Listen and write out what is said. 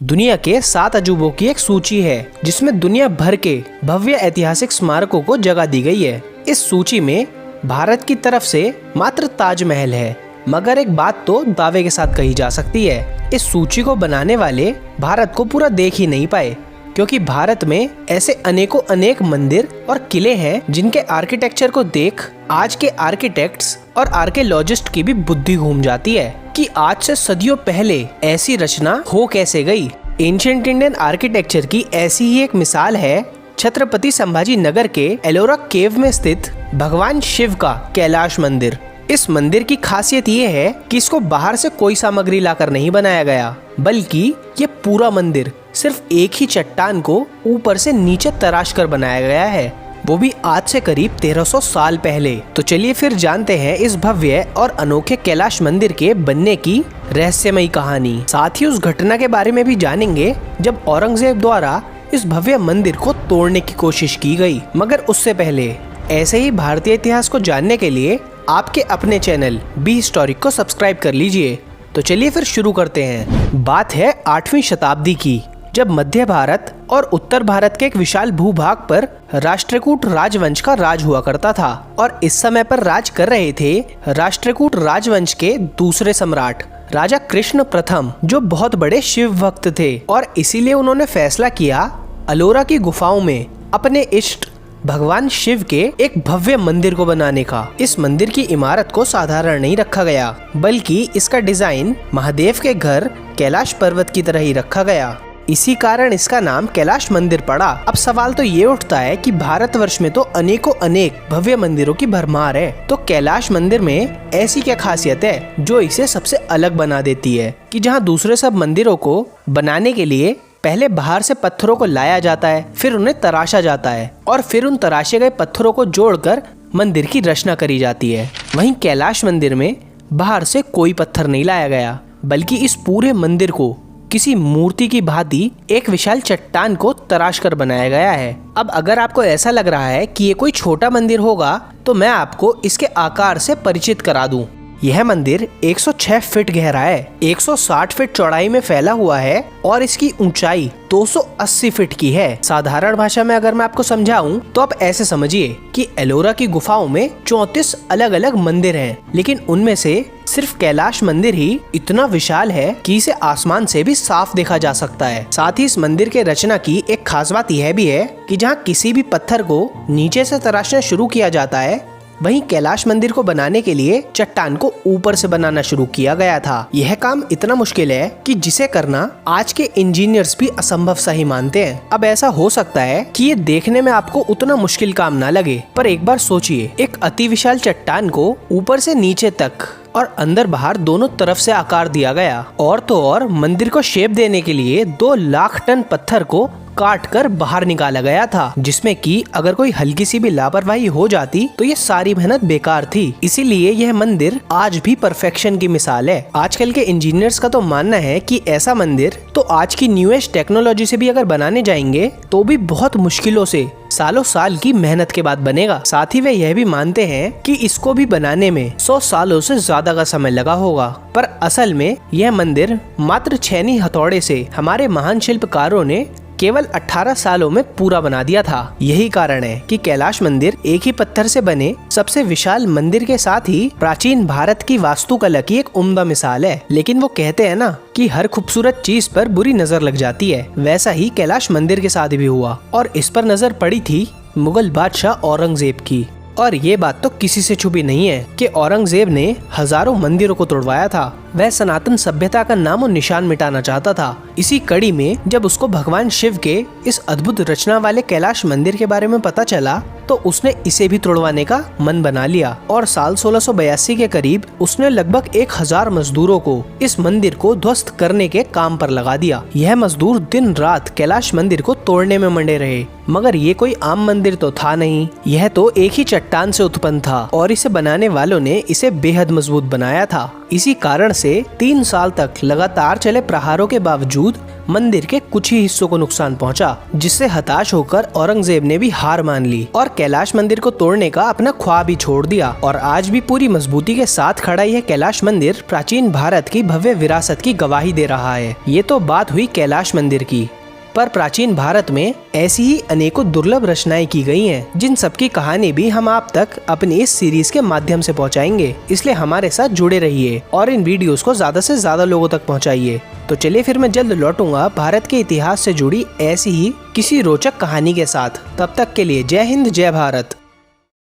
दुनिया के 7 अजूबों की एक सूची है जिसमें दुनिया भर के भव्य ऐतिहासिक स्मारकों को जगह दी गई है। इस सूची में भारत की तरफ से मात्र ताजमहल है, मगर एक बात तो दावे के साथ कही जा सकती है, इस सूची को बनाने वाले भारत को पूरा देख ही नहीं पाए, क्योंकि भारत में ऐसे अनेकों अनेक मंदिर और किले हैं जिनके आर्किटेक्चर को देख आज के आर्किटेक्ट्स और आर्कियोलॉजिस्ट की भी बुद्धि घूम जाती है कि आज से सदियों पहले ऐसी रचना हो कैसे गई। एंशिएंट इंडियन आर्किटेक्चर की ऐसी ही एक मिसाल है छत्रपति संभाजी नगर के एलोरा केव में स्थित भगवान शिव का कैलाश मंदिर। इस मंदिर की खासियत ये है कि इसको बाहर से कोई सामग्री लाकर नहीं बनाया गया, बल्कि ये पूरा मंदिर सिर्फ एक ही चट्टान को ऊपर से नीचे तराश कर बनाया गया है, वो भी आज से करीब 1300 साल पहले। तो चलिए फिर जानते हैं इस भव्य और अनोखे कैलाश मंदिर के बनने की रहस्यमयी कहानी। साथ ही उस घटना के बारे में भी जानेंगे जब औरंगजेब द्वारा इस भव्य मंदिर को तोड़ने की कोशिश की गई। मगर उससे पहले ऐसे ही भारतीय इतिहास को जानने के लिए आपके अपने चैनल बी हिस्टोरिक को सब्सक्राइब कर लीजिए। तो चलिए फिर शुरू करते हैं। बात है 8वीं शताब्दी की, जब मध्य भारत और उत्तर भारत के एक विशाल भूभाग पर राष्ट्रकूट राजवंश का राज हुआ करता था, और इस समय पर राज कर रहे थे राष्ट्रकूट राजवंश के दूसरे सम्राट राजा कृष्ण प्रथम, जो बहुत बड़े शिव भक्त थे, और इसीलिए उन्होंने फैसला किया अलोरा की गुफाओं में अपने इष्ट भगवान शिव के एक भव्य मंदिर को बनाने का। इस मंदिर की इमारत को साधारण नहीं रखा गया, बल्कि इसका डिजाइन महादेव के घर कैलाश पर्वत की तरह ही रखा गया। इसी कारण इसका नाम कैलाश मंदिर पड़ा। अब सवाल तो ये उठता है कि भारतवर्ष में तो अनेकों अनेक भव्य मंदिरों की भरमार है, तो कैलाश मंदिर में ऐसी क्या खासियत है जो इसे सबसे अलग बना देती है कि जहाँ दूसरे सब मंदिरों को बनाने के लिए पहले बाहर से पत्थरों को लाया जाता है, फिर उन्हें तराशा जाता है, और फिर उन तराशे गए पत्थरों को जोड़कर मंदिर की रचना करी जाती है। वहीं कैलाश मंदिर में बाहर से कोई पत्थर नहीं लाया गया, बल्कि इस पूरे मंदिर को किसी मूर्ति की भांति एक विशाल चट्टान को तराश कर बनाया गया है। अब अगर आपको ऐसा लग रहा है कि ये कोई छोटा मंदिर होगा, तो मैं आपको इसके आकार से परिचित करा दूं। यह मंदिर 106 फीट गहरा है, 160 फीट चौड़ाई में फैला हुआ है, और इसकी ऊंचाई 280 फीट की है। साधारण भाषा में अगर मैं आपको समझाऊं तो आप ऐसे समझिए कि एलोरा की गुफाओं में 34 अलग अलग मंदिर हैं, लेकिन उनमें से सिर्फ कैलाश मंदिर ही इतना विशाल है कि इसे आसमान से भी साफ देखा जा सकता है। साथ ही इस मंदिर के रचना की एक खास बात यह भी है कि जहाँ किसी भी पत्थर को नीचे से तराशना शुरू किया जाता है, वहीं कैलाश मंदिर को बनाने के लिए चट्टान को ऊपर से बनाना शुरू किया गया था। यह काम इतना मुश्किल है कि जिसे करना आज के इंजीनियर्स भी असंभव सा ही मानते हैं। अब ऐसा हो सकता है कि ये देखने में आपको उतना मुश्किल काम ना लगे, पर एक बार सोचिए, एक अति विशाल चट्टान को ऊपर से नीचे तक और अंदर बाहर दोनों तरफ से आकार दिया गया, और तो और मंदिर को शेप देने के लिए 2 लाख टन पत्थर को काट कर बाहर निकाला गया था, जिसमें कि अगर कोई हल्की सी भी लापरवाही हो जाती तो ये सारी मेहनत बेकार थी। इसीलिए यह मंदिर आज भी परफेक्शन की मिसाल है। आजकल के इंजीनियर्स का तो मानना है कि ऐसा मंदिर तो आज की न्यूएस्ट टेक्नोलॉजी से भी अगर बनाने जाएंगे तो भी बहुत मुश्किलों से सालों साल की मेहनत के बाद बनेगा। साथ ही वे यह भी मानते हैं कि इसको भी बनाने में 100 सालों से ज्यादा का समय लगा होगा, पर असल में यह मंदिर मात्र 6 हथौड़े से हमारे महान शिल्पकारों ने केवल 18 सालों में पूरा बना दिया था। यही कारण है कि कैलाश मंदिर एक ही पत्थर से बने सबसे विशाल मंदिर के साथ ही प्राचीन भारत की वास्तुकला की एक उम्दा मिसाल है। लेकिन वो कहते हैं ना कि हर खूबसूरत चीज पर बुरी नजर लग जाती है, वैसा ही कैलाश मंदिर के साथ भी हुआ, और इस पर नजर पड़ी थी मुगल बादशाह औरंगजेब की। और ये बात तो किसी से छुपी नहीं है कि औरंगजेब ने हजारों मंदिरों को तोड़वाया था। वह सनातन सभ्यता का नाम और निशान मिटाना चाहता था। इसी कड़ी में जब उसको भगवान शिव के इस अद्भुत रचना वाले कैलाश मंदिर के बारे में पता चला, तो उसने इसे भी तोड़वाने का मन बना लिया, और साल 1682 के करीब उसने लगभग 1000 मजदूरों को इस मंदिर को ध्वस्त करने के काम पर लगा दिया। यह मजदूर दिन रात कैलाश मंदिर को तोड़ने में मंडे रहे, मगर ये कोई आम मंदिर तो था नहीं, यह तो एक ही चट्टान से उत्पन्न था, और इसे बनाने वालों ने इसे बेहद मजबूत बनाया था। इसी कारण से 3 साल तक लगातार चले प्रहारों के बावजूद मंदिर के कुछ ही हिस्सों को नुकसान पहुंचा, जिससे हताश होकर औरंगजेब ने भी हार मान ली और कैलाश मंदिर को तोड़ने का अपना ख्वाब ही छोड़ दिया। और आज भी पूरी मजबूती के साथ खड़ा यह कैलाश मंदिर प्राचीन भारत की भव्य विरासत की गवाही दे रहा है। ये तो बात हुई कैलाश मंदिर की, पर प्राचीन भारत में ऐसी ही अनेकों दुर्लभ रचनाएं की गई हैं, जिन सबकी कहानी भी हम आप तक अपनी इस सीरीज के माध्यम से पहुंचाएंगे। इसलिए हमारे साथ जुड़े रहिए और इन वीडियोस को ज्यादा से ज्यादा लोगों तक पहुंचाइए। तो चलिए फिर मैं जल्द लौटूंगा भारत के इतिहास से जुड़ी ऐसी ही किसी रोचक कहानी के साथ। तब तक के लिए जय हिंद, जय भारत।